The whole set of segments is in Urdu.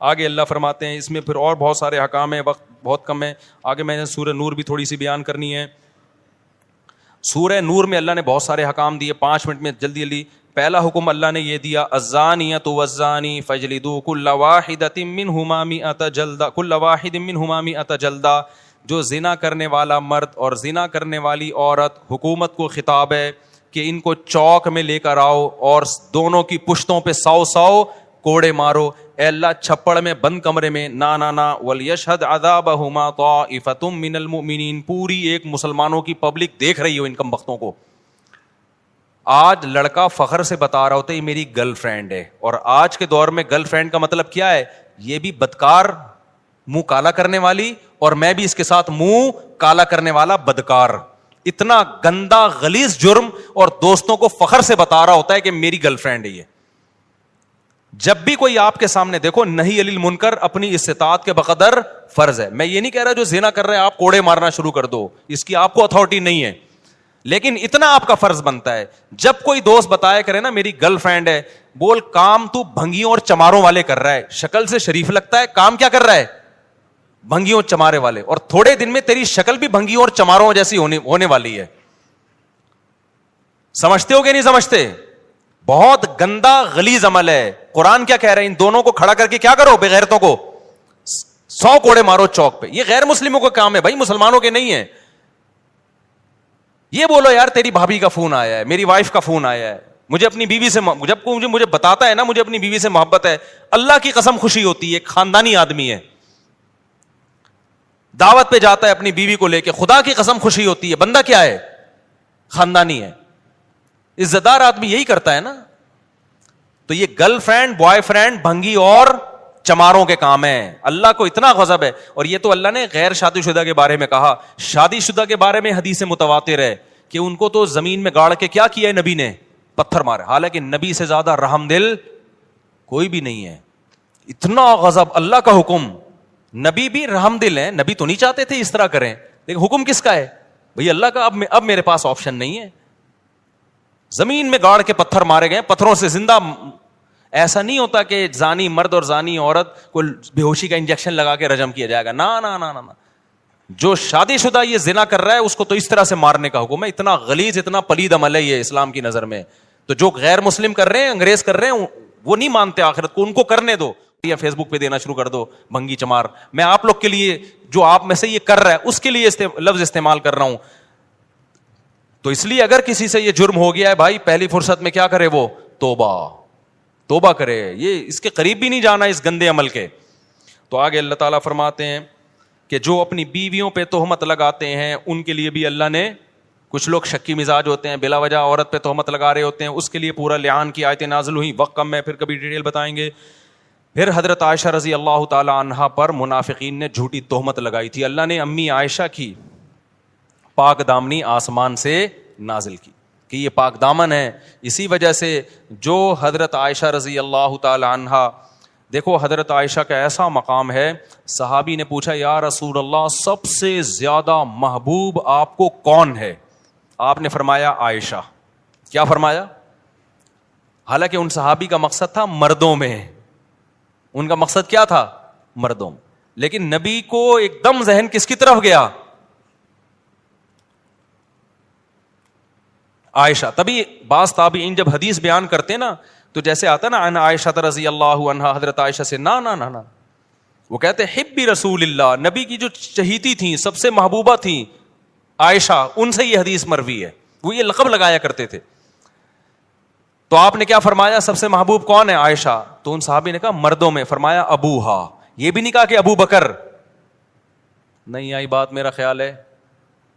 آگے اللہ فرماتے ہیں اس میں پھر اور بہت سارے احکام ہیں, وقت بہت کم ہے. آگے میں نے سورہ نور بھی تھوڑی سی بیان کرنی ہے. سورہ نور میں اللہ نے بہت سارے احکام دیے, 5 منٹ میں جلدی جلدی. پہلا حکم اللہ نے یہ دیا, الزانیۃ والزانی فاجلدوا کل واحدۃ منہما مئۃ جلدہ, کل واحد منہما مئۃ جلدہ. جو زنا کرنے والا مرد اور زنا کرنے والی عورت, حکومت کو خطاب ہے کہ ان کو چوک میں لے کر آؤ اور دونوں کی پشتوں پہ 100 کوڑے مارو. اے اللہ چھپڑ میں بند کمرے میں نا ولیشہد عذابہما طائفۃ من المؤمنین, پوری ایک مسلمانوں کی پبلک دیکھ رہی ہو ان کم بختوں کو. آج لڑکا فخر سے بتا رہا ہوتا ہے یہ میری گرل فرینڈ ہے, اور آج کے دور میں گرل فرینڈ کا مطلب کیا ہے, یہ بھی بدکار منہ کالا کرنے والی اور میں بھی اس کے ساتھ منہ کالا کرنے والا بدکار. اتنا گندا غلیظ جرم, اور دوستوں کو فخر سے بتا رہا ہوتا ہے کہ میری گرل فرینڈ ہے یہ. جب بھی کوئی آپ کے سامنے دیکھو, نہی علی المنکر اپنی استطاعت کے بقدر فرض ہے. میں یہ نہیں کہہ رہا جو زنا کر رہے ہیں آپ کوڑے مارنا شروع کر دو, اس کی آپ کو اتھارٹی نہیں ہے, لیکن اتنا آپ کا فرض بنتا ہے جب کوئی دوست بتایا کرے نا میری گرل فرینڈ ہے, بول کام تو بھنگیوں اور چماروں والے کر رہا ہے, شکل سے شریف لگتا ہے, کام کیا کر رہا ہے, بھنگیوں چمارے والے, اور تھوڑے دن میں تیری شکل بھی بھنگیوں اور چماروں جیسی ہونے والی ہے. سمجھتے ہو کہ نہیں سمجھتے؟ بہت گندا غلیظ عمل ہے. قرآن کیا کہہ رہے ہیں, ان دونوں کو کھڑا کر کے کیا کرو, بے غیرتوں کو 100 کوڑے مارو چوک پہ. یہ غیر مسلموں کا کام ہے بھائی, مسلمانوں کے نہیں ہے. یہ بولو یار تیری بھابھی کا فون آیا ہے, میری وائف کا فون آیا ہے, مجھے اپنی بیوی سے, جب کوئی مجھے بتاتا ہے نا مجھے اپنی بیوی سے محبت ہے, اللہ کی قسم خوشی ہوتی ہے. ایک خاندانی آدمی ہے, دعوت پہ جاتا ہے اپنی بیوی کو لے کے, خدا کی قسم خوشی ہوتی ہے. بندہ کیا ہے, خاندانی ہے, عزت دار آدمی یہی کرتا ہے نا. تو یہ گرل فرینڈ بوائے فرینڈ بھنگی اور چماروں کے کام ہیں. اللہ کو اتنا غضب ہے. اور یہ تو اللہ نے غیر شادی شدہ کے بارے میں کہا. شادی شدہ کے بارے میں حدیث متواتر ہے کہ ان کو تو زمین میں گاڑ کے کیا کیا ہے نبی نے, پتھر مارے. حالانکہ نبی سے زیادہ رحم دل کوئی بھی نہیں ہے. اتنا غضب, اللہ کا حکم, نبی بھی رحم دل ہیں, نبی تو نہیں چاہتے تھے اس طرح کریں, لیکن حکم کس کا ہے بھئی, اللہ کا. اب میرے پاس آپشن نہیں ہے. زمین میں گاڑ کے پتھر مارے گئے, پتھروں سے زندہ. ایسا نہیں ہوتا کہ زانی مرد اور زانی عورت کو بے ہوشی کا انجیکشن لگا کے رجم کیا جائے گا. نا نا نا نا, جو شادی شدہ یہ زنا کر رہا ہے اس کو تو اس طرح سے مارنے کا حکم ہے. اتنا غلیظ اتنا پلید عمل ہے یہ اسلام کی نظر میں. تو جو غیر مسلم کر رہے ہیں, انگریز کر رہے ہیں, وہ نہیں مانتے آخرت کو, ان کو کرنے دو. یا فیس بک پہ دینا شروع کر دو بھنگی چمار. میں آپ لوگ کے لیے جو آپ میں سے یہ کر رہا ہے اس کے لیے لفظ استعمال کر رہا ہوں. تو اس لیے اگر کسی سے یہ جرم ہو گیا ہے بھائی, پہلی فرصت میں کیا کرے, وہ توبہ کرے. یہ اس کے قریب بھی نہیں جانا اس گندے عمل کے. تو آگے اللہ تعالیٰ فرماتے ہیں کہ جو اپنی بیویوں پہ تہمت لگاتے ہیں ان کے لیے بھی اللہ نے, کچھ لوگ شکی مزاج ہوتے ہیں, بلا وجہ عورت پہ تہمت لگا رہے ہوتے ہیں, اس کے لیے پورا لعان کی آیتیں نازل ہوئی. وقت کم ہے, پھر کبھی ڈیٹیل بتائیں گے. پھر حضرت عائشہ رضی اللہ تعالی عنہا پر منافقین نے جھوٹی تہمت لگائی تھی. اللہ نے امی عائشہ کی پاک دامنی آسمان سے نازل کی کہ یہ پاک دامن ہے. اسی وجہ سے جو حضرت عائشہ رضی اللہ تعالی عنہا, دیکھو حضرت عائشہ کا ایسا مقام ہے, صحابی نے پوچھا یا رسول اللہ سب سے زیادہ محبوب آپ کو کون ہے؟ آپ نے فرمایا عائشہ. کیا فرمایا؟ حالانکہ ان صحابی کا مقصد تھا مردوں میں, ان کا مقصد کیا تھا, مردوں میں. لیکن نبی کو ایک دم ذہن کس کی طرف گیا, عائشہ. تبھی بعض تابعین جب حدیث بیان کرتے نا تو جیسے آتا نا عن عائشہ رضی اللہ عنہا, حضرت عائشہ سے نا نا نا نا, وہ کہتے حبی رسول اللہ, نبی کی جو چہیتی تھیں سب سے محبوبہ تھیں عائشہ, ان سے یہ حدیث مروی ہے. وہ یہ لقب لگایا کرتے تھے. تو آپ نے کیا فرمایا, سب سے محبوب کون ہے, عائشہ. تو ان صحابی نے کہا مردوں میں. فرمایا ابوہا. یہ بھی نہیں کہا کہ ابو بکر, نہیں آئی بات میرا خیال ہے.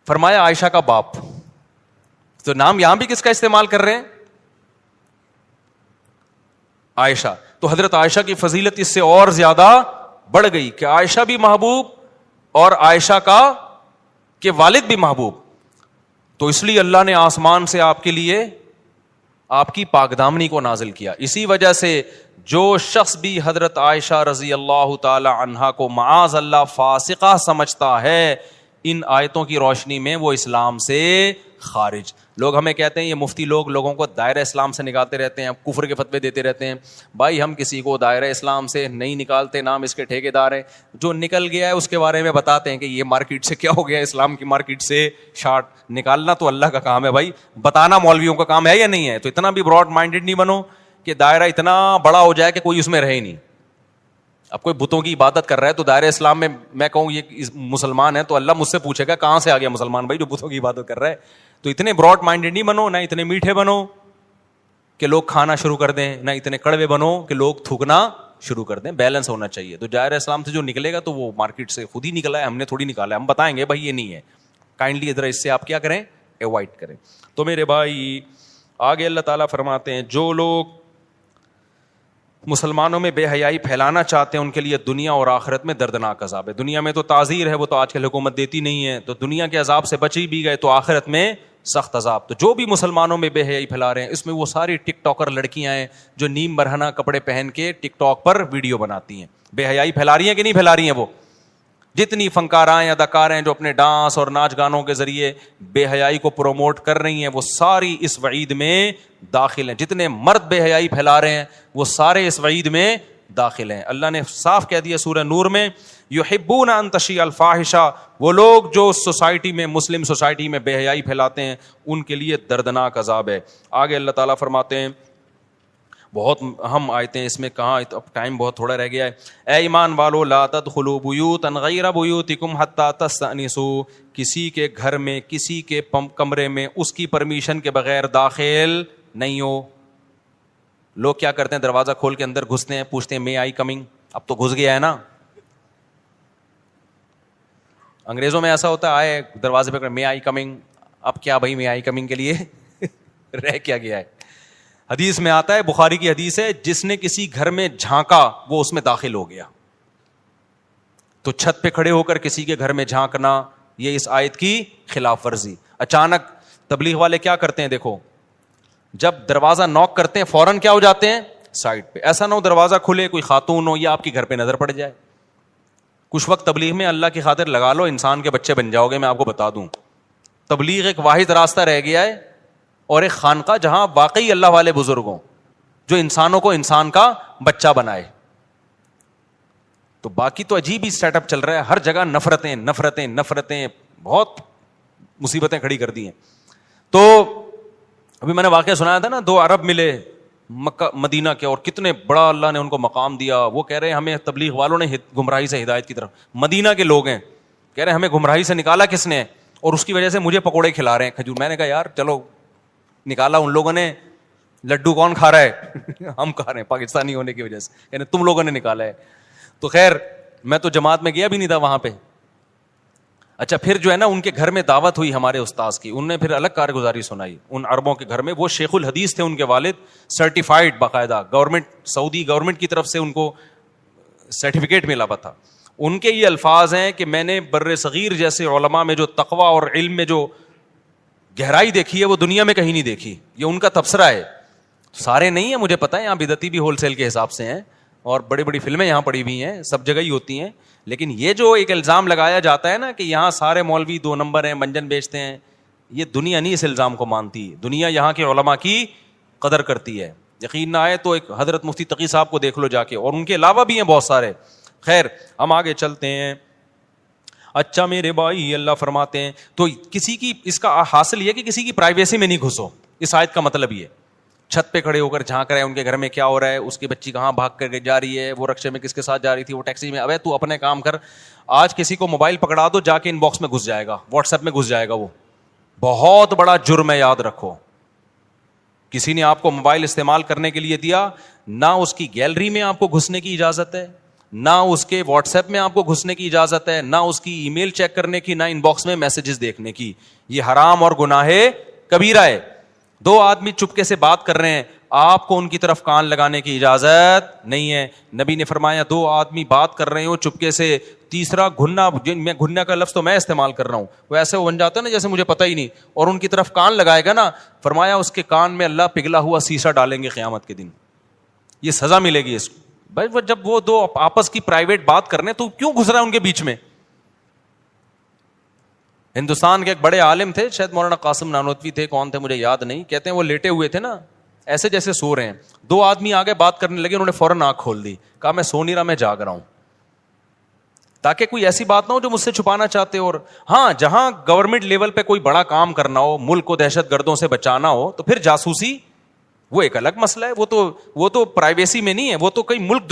فرمایا عائشہ کا باپ. تو نام یہاں بھی کس کا استعمال کر رہے ہیں, عائشہ. تو حضرت عائشہ کی فضیلت اس سے اور زیادہ بڑھ گئی کہ عائشہ بھی محبوب اور عائشہ کا کہ والد بھی محبوب. تو اس لیے اللہ نے آسمان سے آپ کے لیے آپ کی پاک دامنی کو نازل کیا. اسی وجہ سے جو شخص بھی حضرت عائشہ رضی اللہ تعالی عنہا کو معاذ اللہ فاسقہ سمجھتا ہے, ان آیتوں کی روشنی میں وہ اسلام سے خارج. لوگ ہمیں کہتے ہیں یہ مفتی لوگ لوگوں کو دائرہ اسلام سے نکالتے رہتے ہیں, کفر کے فتوے دیتے رہتے ہیں. بھائی ہم کسی کو دائرہ اسلام سے نہیں نکالتے, نام اس کے ٹھیکیدار ہیں. جو نکل گیا ہے اس کے بارے میں بتاتے ہیں کہ یہ مارکیٹ سے کیا ہو گیا, اسلام کی مارکیٹ سے شارٹ نکالنا تو اللہ کا کام ہے بھائی, بتانا مولویوں کا کام ہے یا نہیں ہے. تو اتنا بھی براڈ مائنڈیڈ نہیں بنو کہ دائرہ اتنا بڑا ہو جائے کہ کوئی اس میں رہے ہی نہیں. اب کوئی بتوں کی عبادت کر رہا ہے تو دائرہ اسلام میں کہوں یہ مسلمان ہے تو اللہ مجھ سے پوچھے گا کہاں سے آ گیا مسلمان بھائی جو بتوں کی عبادت کر رہا ہے. تو اتنے براڈ مائنڈیڈ نہیں بنو, نہ اتنے میٹھے بنو کہ لوگ کھانا شروع کر دیں, نہ اتنے کڑوے بنو کہ لوگ تھوکنا شروع کر دیں. بیلنس ہونا چاہیے. تو دائرہ اسلام سے جو نکلے گا تو وہ مارکیٹ سے خود ہی نکلا ہے, ہم نے تھوڑی نکالا ہے. ہم بتائیں گے بھائی یہ نہیں ہے, کائنڈلی ادھر اس سے آپ کیا کریں, اوائڈ کریں. تو میرے بھائی آگے اللہ تعالیٰ فرماتے ہیں جو لوگ مسلمانوں میں بے حیائی پھیلانا چاہتے ہیں ان کے لیے دنیا اور آخرت میں دردناک عذاب ہے. دنیا میں تو تعزیر ہے, وہ تو آج کل حکومت دیتی نہیں ہے, تو دنیا کے عذاب سے بچی بھی گئے, تو آخرت میں سخت عذاب. تو جو بھی مسلمانوں میں بے حیائی پھیلا رہے ہیں, اس میں وہ ساری ٹک ٹاکر لڑکیاں ہیں جو نیم برہنہ کپڑے پہن کے ٹک ٹاک پر ویڈیو بناتی ہیں. بے حیائی پھیلا رہی ہیں کہ نہیں پھیلا رہی ہیں؟ وہ جتنی فنکارائیں اداکار ہیں جو اپنے ڈانس اور ناچ گانوں کے ذریعے بے حیائی کو پروموٹ کر رہی ہیں, وہ ساری اس وعید میں داخل ہیں. جتنے مرد بے حیائی پھیلا رہے ہیں وہ سارے اس وعید میں داخل ہیں. اللہ نے صاف کہہ دیا سورہ نور میں, یحبون ان تشیع الفاحشہ, وہ لوگ جو سوسائٹی میں, مسلم سوسائٹی میں بے حیائی پھیلاتے ہیں ان کے لیے دردناک عذاب ہے. آگے اللہ تعالیٰ فرماتے ہیں, بہت اہم آیتیں اس میں, کہاں اب ٹائم بہت تھوڑا رہ گیا ہے. اے ایمان والو لا تدخلوا بیوتا غیر بیوتکم حتی تستأنسوا, کسی کے گھر میں, کسی کے کمرے میں اس کی پرمیشن کے بغیر داخل نہیں ہو. لوگ کیا کرتے ہیں, دروازہ کھول کے اندر گھستے ہیں, پوچھتے ہیں مے آئی کمنگ. اب تو گھس گیا ہے نا, انگریزوں میں ایسا ہوتا ہے, آئے دروازے پہ مے آئی کمنگ. اب کیا بھائی مے آئی کمنگ کے لیے رہ کیا گیا ہے. حدیث میں آتا ہے, بخاری کی حدیث ہے, جس نے کسی گھر میں جھانکا وہ اس میں داخل ہو گیا. تو چھت پہ کھڑے ہو کر کسی کے گھر میں جھانکنا یہ اس آیت کی خلاف ورزی. اچانک تبلیغ والے کیا کرتے ہیں, دیکھو جب دروازہ نوک کرتے ہیں فوراً کیا ہو جاتے ہیں, سائڈ پہ. ایسا نہ ہو دروازہ کھلے کوئی خاتون ہو یا آپ کے گھر پہ نظر پڑ جائے. کچھ وقت تبلیغ میں اللہ کی خاطر لگا لو, انسان کے بچے بن جاؤ گے. میں آپ کو بتا دوں, تبلیغ ایک واحد راستہ رہ گیا ہے, اور ایک خانقاہ جہاں واقعی اللہ والے بزرگ ہوں جو انسانوں کو انسان کا بچہ بنائے. تو باقی تو عجیب ہی سیٹ اپ چل رہا ہے, ہر جگہ نفرتیں نفرتیں نفرتیں, بہت مصیبتیں کھڑی کر دی ہیں. تو ابھی میں نے واقعہ سنایا تھا نا, 2 عرب ملے مکہ مدینہ کے, اور کتنے بڑا اللہ نے ان کو مقام دیا. وہ کہہ رہے ہیں ہمیں تبلیغ والوں نے گمراہی سے ہدایت کی طرف, مدینہ کے لوگ ہیں, کہہ رہے ہیں ہمیں گمراہی سے نکالا کس نے, اور اس کی وجہ سے مجھے پکوڑے کھلا رہے ہیں کھجور. میں نے کہا یار چلو نکالا ان لوگوں نے, لڈو کون کھا رہا ہے ہم کھا رہے ہیں پاکستانی ہونے کی وجہ سے, یعنی تم لوگوں نے نکالا ہے. تو خیر میں تو جماعت میں گیا بھی نہیں تھا وہاں پہ. اچھا پھر جو ہے نا ان کے گھر میں دعوت ہوئی ہمارے استاذ کی, انہوں نے پھر الگ کارگزاری سنائی ان عربوں کے گھر میں. وہ شیخ الحدیث تھے, ان کے والد سرٹیفائڈ, باقاعدہ گورنمنٹ, سعودی گورنمنٹ کی طرف سے ان کو سرٹیفکیٹ ملا ہوا تھا. ان کے یہ الفاظ ہیں کہ میں نے بر صغیر جیسے علماء میں جو تقویٰ اور علم میں جو گہرائی دیکھی ہے وہ دنیا میں کہیں نہیں دیکھی. یہ ان کا تبصرہ ہے, سارے نہیں ہیں مجھے پتا ہے, یہاں بدعتی بھی ہول سیل کے حساب سے ہیں, اور بڑی بڑی فلمیں یہاں پڑی ہوئی ہیں, سب جگہ ہی ہوتی ہیں. لیکن یہ جو ایک الزام لگایا جاتا ہے نا کہ یہاں سارے مولوی 2 نمبر ہیں, منجن بیچتے ہیں, یہ دنیا نہیں اس الزام کو مانتی. دنیا یہاں کے علماء کی قدر کرتی ہے. یقین نہ آئے تو ایک حضرت مفتی تقی صاحب کو دیکھ لو جا کے, اور ان کے علاوہ بھی ہیں بہت سارے. خیر ہم آگے چلتے ہیں. اچھا میرے بھائی اللہ فرماتے ہیں, تو کسی کی اس کا حاصل یہ کہ کسی کی پرائیویسی میں نہیں گھسو. اس آیت کا مطلب یہ, چھت پہ کھڑے ہو کر جھانک رہے ہیں ان کے گھر میں کیا ہو رہا ہے, اس کی بچی کہاں بھاگ کر جا رہی ہے, وہ رکشے میں کس کے ساتھ جا رہی تھی, وہ ٹیکسی میں. ابے تو اپنے کام کر. آج کسی کو موبائل پکڑا دو, جا کے ان باکس میں گھس جائے گا, واٹس ایپ میں گھس جائے گا, وہ بہت بڑا جرم ہے, یاد رکھو. کسی نے آپ کو موبائل استعمال کرنے کے لیے دیا, نہ اس کی گیلری میں آپ کو گھسنے کی اجازت ہے, نہ اس کے واٹس ایپ میں آپ کو گھسنے کی اجازت ہے, نہ اس کی ای میل چیک کرنے کی, نہ ان باکس میں میسیجز دیکھنے کی. یہ حرام اور گناہ کبیرہ ہے. 2 آدمی چپکے سے بات کر رہے ہیں, آپ کو ان کی طرف کان لگانے کی اجازت نہیں ہے. نبی نے فرمایا 2 آدمی بات کر رہے ہو چپکے سے, تیسرا گھننا, میں گھننا کا لفظ تو میں استعمال کر رہا ہوں, وہ ایسے بن جاتا ہے نا جیسے مجھے پتہ ہی نہیں, اور ان کی طرف کان لگائے گا نا, فرمایا اس کے کان میں اللہ پگھلا ہوا سیسا ڈالیں گے قیامت کے دن. یہ سزا ملے گی اس کو. بھائی جب وہ 2 آپس کی پرائیویٹ بات کرنے تو کیوں گھس رہا ہے ان کے بیچ میں؟ ہندوستان کے ایک بڑے عالم تھے, شاید مولانا قاسم نانوتوی تھے, کون تھے مجھے یاد نہیں, کہتے ہیں وہ لیٹے ہوئے تھے نا ایسے جیسے سو رہے ہیں, دو آدمی آگے بات کرنے لگے, انہوں نے فوراً آنکھ کھول دی, کہا میں سو نہیں رہا, میں جاگ رہا ہوں, تاکہ کوئی ایسی بات نہ ہو جو مجھ سے چھپانا چاہتے ہو. اور ہاں, جہاں گورنمنٹ لیول پہ کوئی بڑا کام کرنا ہو, ملک کو دہشت گردوں سے بچانا ہو, تو پھر جاسوسی وہ ایک الگ مسئلہ ہے, وہ تو پرائیویسی میں نہیں ہے, وہ تو کوئی ملک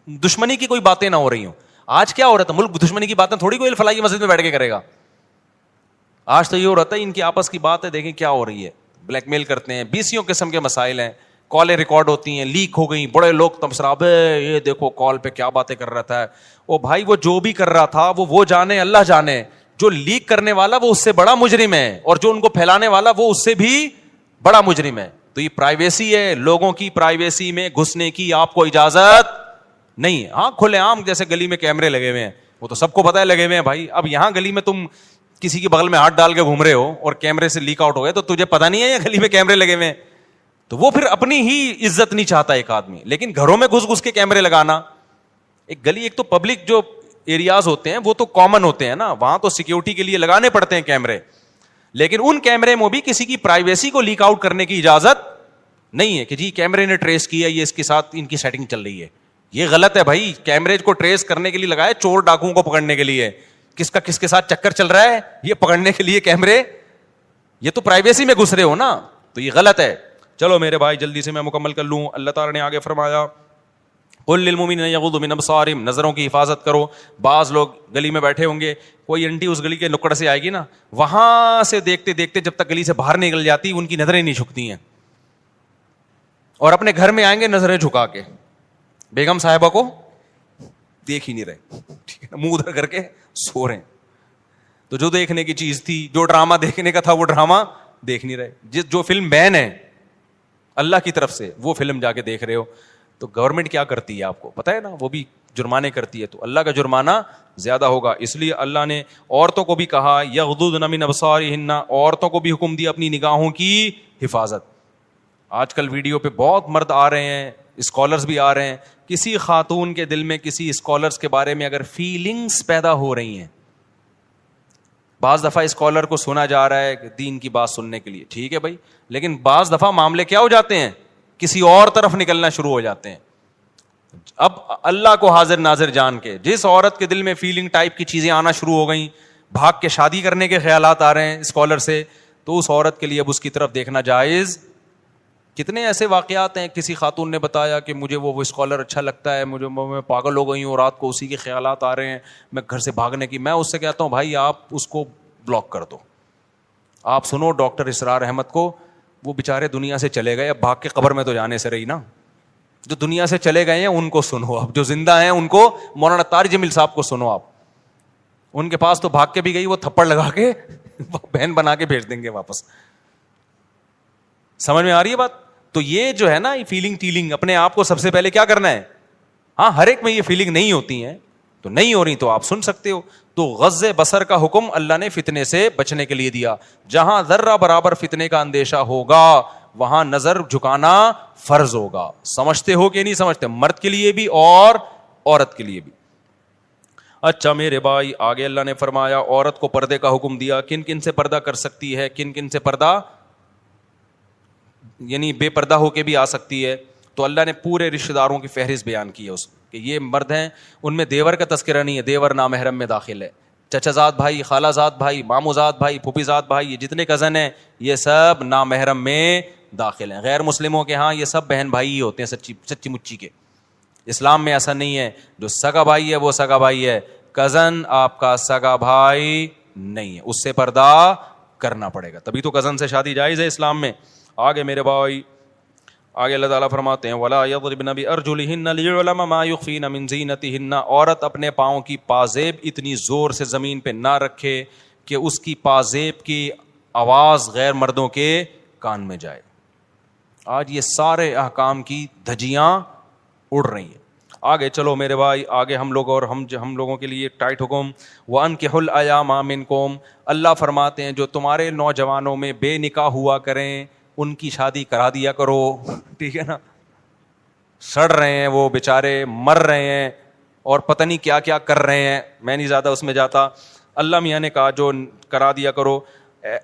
دشمنی کی کوئی باتیں نہ ہو رہی ہوں. آج کیا ہو رہا تھا, ملک دشمنی کی باتیں تھوڑی کوئی فلاحی مسجد میں بیٹھ کے کرے گا. آج تو یہ ہو رہا ہے ان کی آپس کی بات ہے, دیکھیں کیا ہو رہی ہے, بلیک میل کرتے ہیں, 20 قسم کے مسائل ہیں, کالیں ریکارڈ ہوتی ہیں, لیک ہو گئی, بڑے لوگ تبصرہ, یہ دیکھو کال پہ کیا باتیں کر رہا تھا. او بھائی, وہ جو بھی کر رہا تھا وہ جانے, اللہ جانے. جو لیک کرنے والا وہ اس سے بڑا مجرم ہے, اور جو ان کو پھیلانے والا وہ اس سے بھی بڑا مجرم ہے. تو یہ پرائیویسی ہے, لوگوں کی پرائیویسی میں گھسنے کی آپ کو اجازت نہیں ہے. ہاں, کھلے عام جیسے گلی میں کیمرے لگے ہوئے ہیں, وہ تو سب کو پتا ہے لگے ہوئے ہیں بھائی. اب یہاں گلی میں تم کسی کے بغل میں ہاتھ ڈال کے گھوم رہے ہو اور کیمرے سے لیک آؤٹ ہو گئے, تو تجھے پتا نہیں ہے یہ گلی میں کیمرے لگے ہوئے ہیں, تو وہ پھر اپنی ہی عزت نہیں چاہتا ایک آدمی. لیکن گھروں میں گھس کے کیمرے لگانا, ایک گلی, ایک تو پبلک جو ایریاز ہوتے ہیں وہ تو کامن ہوتے ہیں نا, وہاں تو سیکیورٹی کے لیے لگانے پڑتے ہیں کیمرے, لیکن ان کیمرے میں بھی کسی کی پرائیویسی کو لیک آؤٹ کرنے کی اجازت نہیں ہے کہ جی کیمرے نے ٹریس کیا, یہ اس کے ساتھ ان کی سیٹنگ چل رہی ہے. یہ غلط ہے بھائی. کیمرے کو ٹریس کرنے کے لیے لگائے, چور ڈاکوؤں کو پکڑنے کے لیے, کس کا کس کے ساتھ چکر چل رہا ہے یہ پکڑنے کے لیے کیمرے, یہ تو پرائیویسی میں گھس رہے ہو نا, تو یہ غلط ہے. چلو میرے بھائی جلدی سے میں مکمل کر لوں. اللہ تعالیٰ نے آگے فرمایا, قل للمؤمنین یغضوا من ابصارہم, نظروں کی حفاظت کرو. بعض لوگ گلی میں بیٹھے ہوں گے, کوئی انٹی اس گلی کے نکڑ سے آئے گی نا, وہاں سے دیکھتے دیکھتے جب تک گلی سے باہر نکل جاتی ان کی نظریں نہیں جھکتی ہیں, اور اپنے گھر میں آئیں گے نظریں جھکا کے, بیگم صاحبہ کو دیکھ ہی نہیں رہے, ٹھیک ہے, منہ ادھر کر کے سو رہے ہیں. تو جو دیکھنے کی چیز تھی, جو ڈرامہ دیکھنے کا تھا, وہ ڈرامہ دیکھ نہیں رہے. جو فلم بین ہے اللہ کی طرف سے, وہ فلم جا کے دیکھ رہے ہو. تو گورنمنٹ کیا کرتی ہے آپ کو پتا ہے نا, وہ بھی جرمانے کرتی ہے, تو اللہ کا جرمانہ زیادہ ہوگا. اس لیے اللہ نے عورتوں کو بھی کہا یغضضن من ابصارہن, عورتوں کو بھی حکم دیا اپنی نگاہوں کی حفاظت. آج کل ویڈیو پہ بہت مرد آ رہے ہیں, اسکالرز بھی آ رہے ہیں, کسی خاتون کے دل میں کسی اسکالرز کے بارے میں اگر فیلنگز پیدا ہو رہی ہیں, بعض دفعہ اسکالر کو سنا جا رہا ہے کہ دین کی بات سننے کے لیے, ٹھیک ہے بھائی, لیکن بعض دفعہ معاملے کیا ہو جاتے ہیں, کسی اور طرف نکلنا شروع ہو جاتے ہیں. اب اللہ کو حاضر ناظر جان کے جس عورت کے دل میں فیلنگ ٹائپ کی چیزیں آنا شروع ہو گئیں, بھاگ کے شادی کرنے کے خیالات آ رہے ہیں اسکالر سے, تو اس عورت کے لیے اب اس کی طرف دیکھنا جائز. کتنے ایسے واقعات ہیں, کسی خاتون نے بتایا کہ مجھے وہ اسکالر اچھا لگتا ہے, میں پاگل ہو گئی ہوں, رات کو اسی کے خیالات آ رہے ہیں, میں گھر سے بھاگنے کی. میں اس سے کہتا ہوں بھائی آپ اس کو بلاک کر دو. آپ سنو ڈاکٹر اسرار احمد کو, وہ بےچارے دنیا سے چلے گئے, اب بھاگ کے قبر میں تو جانے سے رہی نا. جو دنیا سے چلے گئے ہیں ان کو سنو, اب جو زندہ ہیں ان کو, مولانا طارق جمیل صاحب کو سنو. آپ ان کے پاس تو بھاگ کے بھی گئی, وہ تھپڑ لگا کے بہن بنا کے بھیج دیں گے واپس. سمجھ میں آ رہی ہے بات؟ تو یہ جو ہے نا فیلنگ ٹیلنگ, اپنے آپ کو سب سے پہلے کیا کرنا ہے. ہاں ہر ایک میں یہ فیلنگ نہیں ہوتی ہیں, تو نہیں ہو رہی تو آپ سن سکتے ہو. تو غض بصر کا حکم اللہ نے فتنے سے بچنے کے لیے دیا. جہاں ذرہ برابر فتنے کا اندیشہ ہوگا وہاں نظر جھکانا فرض ہوگا. سمجھتے ہو کہ نہیں سمجھتے؟ مرد کے لیے بھی اور عورت کے لیے بھی. اچھا میرے بھائی, آگے اللہ نے فرمایا عورت کو پردے کا حکم دیا. کن کن سے پردہ کر سکتی ہے, کن کن سے پردہ, یعنی بے پردہ ہو کے بھی آ سکتی ہے. تو اللہ نے پورے رشتہ داروں کی فہرست بیان کی ہے اس کہ یہ مرد ہیں, ان میں دیور کا تذکرہ نہیں ہے, دیور نامحرم میں داخل ہے. چچا زاد بھائی, خالہ زاد بھائی, مامو زاد بھائی, پھوپھی زاد بھائی, یہ جتنے کزن ہیں یہ سب نامحرم میں داخل ہیں. غیر مسلموں کے ہاں یہ سب بہن بھائی ہی ہوتے ہیں سچی مچی کے. اسلام میں ایسا نہیں ہے, جو سگا بھائی ہے وہ سگا بھائی ہے, کزن آپ کا سگا بھائی نہیں ہے, اس سے پردہ کرنا پڑے گا, تبھی تو کزن سے شادی جائز ہے اسلام میں. آگے میرے بھائی, آگے اللہ تعالیٰ فرماتے ہیں وَلَا يَضْرِبْنَ بِأَرْجُلِهِنَّ لِيُعْلَمَ مَا يُخْفِينَ مِن زِينَتِهِنَّ, عورت اپنے پاؤں کی پازیب اتنی زور سے زمین پہ نہ رکھے کہ اس کی پازیب کی آواز غیر مردوں کے کان میں جائے. آج یہ سارے احکام کی دھجیاں اڑ رہی ہیں. آگے چلو میرے بھائی, آگے ہم لوگ اور ہم لوگوں کے لیے ٹائٹ حکم وَأَنكِحُوا الْأَيَامَ مِنكُمْ, اللہ فرماتے ہیں جو تمہارے نوجوانوں میں بے نکاح ہوا کریں ان کی شادی کرا دیا کرو. ٹھیک ہے نا, سڑ رہے ہیں وہ بیچارے, مر رہے ہیں اور پتہ نہیں کیا کیا کر رہے ہیں, میں نہیں زیادہ اس میں جاتا. اللہ میاں نے کہا جو کرا دیا کرو.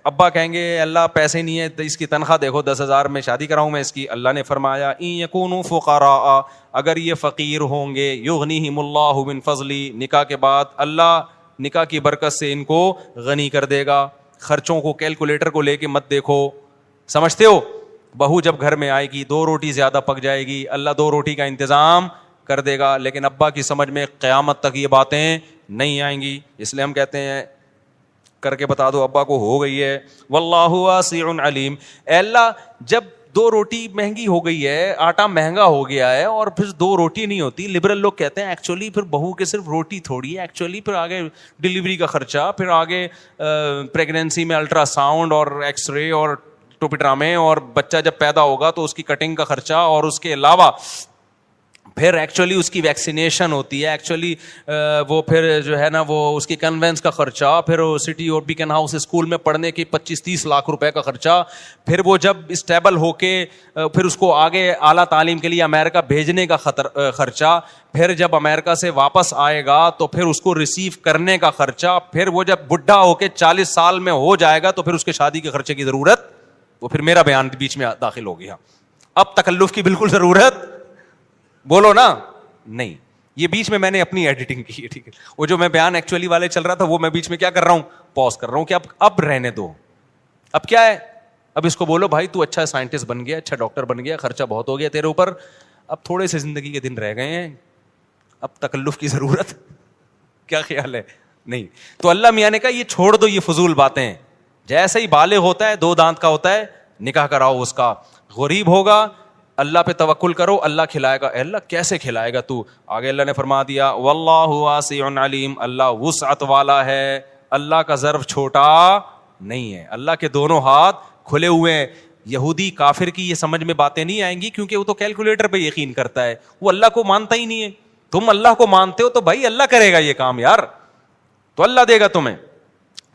ابا کہیں گے اللہ پیسے نہیں ہے تو اس کی تنخواہ دیکھو 10,000 میں شادی کراؤں میں اس کی. اللہ نے فرمایا ان یکونوا فقراء, اگر یہ فقیر ہوں گے یغنیہم اللہ من فضلی, نکاح کے بعد اللہ نکاح کی برکت سے ان کو غنی کر دے گا. خرچوں کو کیلکولیٹر کو لے کے مت دیکھو, سمجھتے ہو بہو جب گھر میں آئے گی 2 روٹی زیادہ پک جائے گی, اللہ 2 روٹی کا انتظام کر دے گا. لیکن ابا کی سمجھ میں قیامت تک یہ باتیں نہیں آئیں گی, اس لیے ہم کہتے ہیں کر کے بتا دو ابا کو ہو گئی ہے. واللہ واسع علیم. اے اللہ جب 2 روٹی مہنگی ہو گئی ہے, آٹا مہنگا ہو گیا ہے اور پھر 2 روٹی نہیں ہوتی, لبرل لوگ کہتے ہیں ایکچولی پھر بہو کے صرف روٹی تھوڑی ہے, ایکچولی پھر آگے ڈلیوری کا خرچہ, پھر آگے پریگنینسی میں الٹرا ساؤنڈ اور ایکس رے اور ٹوپی ڈرامے, اور بچہ جب پیدا ہوگا تو اس کی کٹنگ کا خرچہ, اور اس کے علاوہ پھر ایکچولی اس کی ویکسینیشن ہوتی ہے, ایکچولی وہ پھر جو ہے نا وہ اس کی کنوینس کا خرچہ, پھر سٹی اور بیکن ہاؤس اسکول میں پڑھنے کی 25-30 لاکھ روپے کا خرچہ, پھر وہ جب اسٹیبل ہو کے پھر اس کو آگے اعلیٰ تعلیم کے لیے امریکہ بھیجنے کا خرچہ, پھر جب امریکہ سے واپس آئے گا تو پھر اس کو ریسیو کرنے کا خرچہ, پھر وہ جب بڈھا ہو کے 40 سال میں ہو جائے گا تو پھر اس کے شادی کے خرچے کی ضرورت, وہ پھر میرا بیان بیچ میں داخل ہو گیا. اب تکلف کی بالکل ضرورت بولو نا نہیں, یہ بیچ میں نے اپنی ایڈیٹنگ کی ہے, ٹھیک ہے, وہ جو میں بیان ایکچولی والے چل رہا تھا وہ میں بیچ میں کیا کر رہا ہوں, پاز کر رہا ہوں کہ اب رہنے دو. اب کیا ہے, اب اس کو بولو بھائی تو اچھا سائنٹسٹ بن گیا, اچھا ڈاکٹر بن گیا, خرچہ بہت ہو گیا تیرے اوپر, اب تھوڑے سے زندگی کے دن رہ گئے ہیں, اب تکلف کی ضرورت, کیا خیال ہے؟ نہیں. تو اللہ میاں نے کہا یہ چھوڑ دو یہ فضول باتیں, جیسے ہی بالغ ہوتا ہے 2 دانت کا ہوتا ہے نکاح کراؤ اس کا, غریب ہوگا اللہ پہ توکل کرو, اللہ کھلائے گا. اے اللہ کیسے کھلائے گا تو؟ آگے اللہ نے فرما دیا واللہ واسع علیم, اللہ وسعت والا ہے, اللہ کا ظرف چھوٹا نہیں ہے, اللہ کے دونوں ہاتھ کھلے ہوئے ہیں. یہودی کافر کی یہ سمجھ میں باتیں نہیں آئیں گی کیونکہ وہ تو کیلکولیٹر پہ یقین کرتا ہے, وہ اللہ کو مانتا ہی نہیں ہے. تم اللہ کو مانتے ہو تو بھائی اللہ کرے گا یہ کام یار, تو اللہ دے گا تمہیں.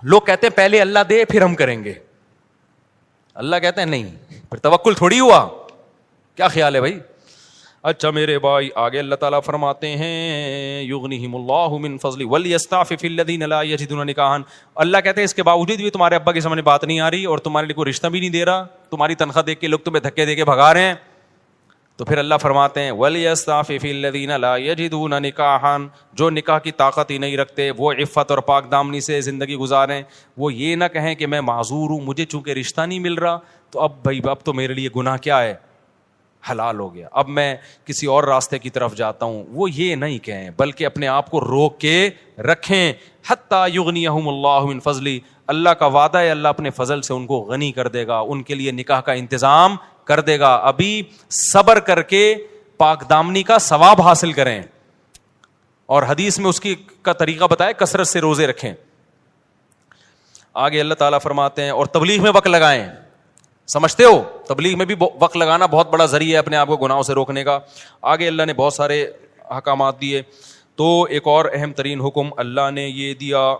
لوگ کہتے ہیں پہلے اللہ دے پھر ہم کریں گے, اللہ کہتے ہیں نہیں, پھر توکل تھوڑی ہوا. کیا خیال ہے بھائی؟ اچھا میرے بھائی آگے اللہ تعالیٰ فرماتے ہیں یغنیہم اللہ من فضلہ ولیستعفف الذین لا یجدون نکاحا. اللہ کہتے ہیں اس کے باوجود بھی تمہارے ابا کی سمجھ بات نہیں آ رہی اور تمہارے لیے کوئی رشتہ بھی نہیں دے رہا, تمہاری تنخواہ دیکھ کے لوگ تمہیں دھکے دے کے بھگا رہے ہیں, تو پھر اللہ فرماتے ہیں ولیستعفف الذین لا یجدون نکاحا, جو نکاح کی طاقت ہی نہیں رکھتے, وہ عفت اور پاک دامنی سے زندگی گزاریں, وہ یہ نہ کہیں کہ میں معذور ہوں, مجھے چونکہ رشتہ نہیں مل رہا تو اب بھائی اب تو میرے لیے گناہ کیا ہے, حلال ہو گیا, اب میں کسی اور راستے کی طرف جاتا ہوں. وہ یہ نہیں کہیں بلکہ اپنے آپ کو روک کے رکھیں. حتی یغنیہم اللہ من فضلہ, اللہ کا وعدہ ہے اللہ اپنے فضل سے ان کو غنی کر دے گا, ان کے لیے نکاح کا انتظام کر دے گا. ابھی صبر کر کے پاک دامنی کا ثواب حاصل کریں, اور حدیث میں اس کی کا طریقہ بتائے کثرت سے روزے رکھیں. آگے اللہ تعالیٰ فرماتے ہیں اور تبلیغ میں وقت لگائیں. سمجھتے ہو تبلیغ میں بھی وقت لگانا بہت بڑا ذریعہ ہے اپنے آپ کو گناہوں سے روکنے کا. آگے اللہ نے بہت سارے احکامات دیے, تو ایک اور اہم ترین حکم اللہ نے یہ دیا,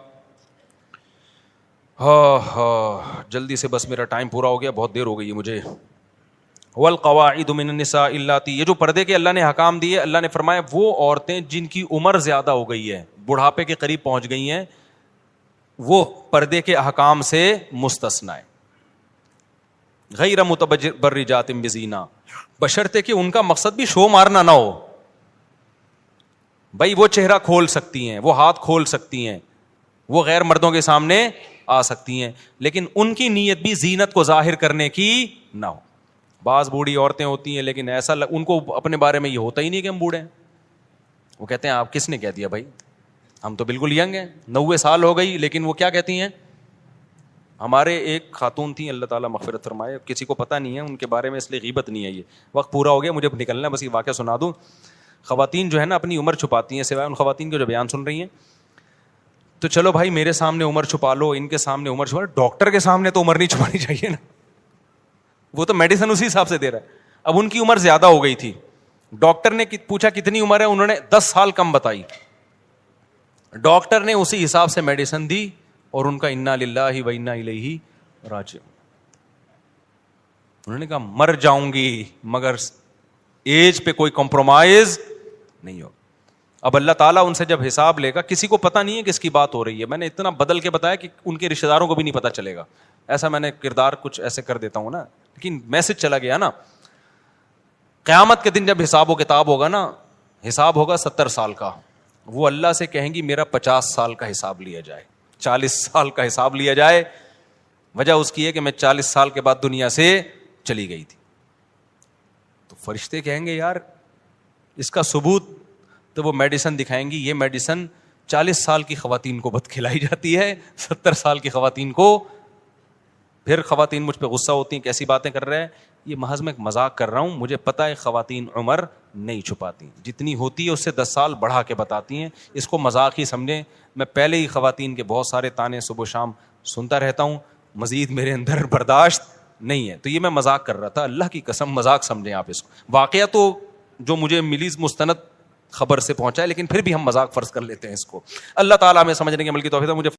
جلدی سے بس میرا ٹائم پورا ہو گیا, بہت دیر ہو گئی ہے مجھے. والقواعد من النساء اللاتی, یہ جو پردے کے اللہ نے حکام دیے, اللہ نے فرمایا وہ عورتیں جن کی عمر زیادہ ہو گئی ہے, بڑھاپے کے قریب پہنچ گئی ہیں, وہ پردے کے احکام سے مستثنی ہے. غیر متبرجات بزینہ, بشرطے کہ ان کا مقصد بھی شو مارنا نہ ہو. بھائی وہ چہرہ کھول سکتی ہیں, وہ ہاتھ کھول سکتی ہیں, وہ غیر مردوں کے سامنے آ سکتی ہیں, لیکن ان کی نیت بھی زینت کو ظاہر کرنے کی نہ ہو. بعض بوڑھی عورتیں ہوتی ہیں لیکن ایسا ان کو اپنے بارے میں یہ ہوتا ہی نہیں کہ ہم بوڑھے ہیں. وہ کہتے ہیں آپ کس نے کہہ دیا بھائی, ہم تو بالکل ینگ ہیں, 90 سال ہو گئی, لیکن وہ کیا کہتی ہیں. ہمارے ایک خاتون تھیں اللہ تعالیٰ مغفرت فرمائے, کسی کو پتہ نہیں ہے ان کے بارے میں اس لیے غیبت نہیں ہے. یہ وقت پورا ہو گیا, مجھے نکلنا ہے, بس یہ واقعہ سنا دوں. خواتین جو ہے نا اپنی عمر چھپاتی ہیں, سوائے ان خواتین کے جو بیان سن رہی ہیں. تو چلو بھائی میرے سامنے عمر چھپا لو, ان کے سامنے عمر چھپا لو, ڈاکٹر کے سامنے تو عمر نہیں چھپانی چاہیے نا, وہ تو میڈیسن اسی حساب سے دے رہا ہے. اب ان کی عمر زیادہ ہو گئی تھی, ڈاکٹر نے پوچھا کتنی عمر ہے, انہوں نے 10 سال کم بتائی. ڈاکٹر نے اسی حساب سے میڈیسن دی اور ان کا انا للہ و انا الیہ راجعون. انہوں نے کہا مر جاؤں گی مگر ایج پہ کوئی کمپرومائز نہیں ہو. اب اللہ تعالیٰ ان سے جب حساب لے گا, کسی کو پتہ نہیں ہے کس کی بات ہو رہی ہے, میں نے اتنا بدل کے بتایا کہ ان کے رشتہ داروں کو بھی نہیں پتہ چلے گا, ایسا میں نے کردار کچھ ایسے کر دیتا ہوں نا, لیکن میسج چلا گیا نا. قیامت کے دن جب حساب و کتاب ہوگا نا, حساب ہوگا 70 سال کا, وہ اللہ سے کہیں گی میرا 50 سال کا حساب لیا جائے, 40 سال کا حساب لیا جائے. وجہ اس کی ہے کہ میں 40 سال کے بعد دنیا سے چلی گئی تھی. تو فرشتے کہیں گے یار اس کا ثبوت, تو وہ میڈیسن دکھائیں گی, یہ میڈیسن 40 سال کی خواتین کو بد کھلائی جاتی ہے, 70 سال کی خواتین کو. پھر خواتین مجھ پہ غصہ ہوتی ہیں, کیسی باتیں کر رہے ہیں, یہ محض میں ایک مذاق کر رہا ہوں, مجھے پتہ ہے خواتین عمر نہیں چھپاتی, جتنی ہوتی ہے اس سے 10 سال بڑھا کے بتاتی ہیں, اس کو مذاق ہی سمجھیں. میں پہلے ہی خواتین کے بہت سارے تانے صبح و شام سنتا رہتا ہوں, مزید میرے اندر برداشت نہیں ہے. تو یہ میں مذاق کر رہا تھا, اللہ کی قسم مذاق سمجھیں آپ اس کو. واقعہ تو جو مجھے ملی مستند خبر سے پہنچا ہے, لیکن پھر بھی ہم مذاق فرض کر لیتے ہیں اس کو. اللہ تعالیٰ ہمیں سمجھنے کے عمل کی توفیق. مجھے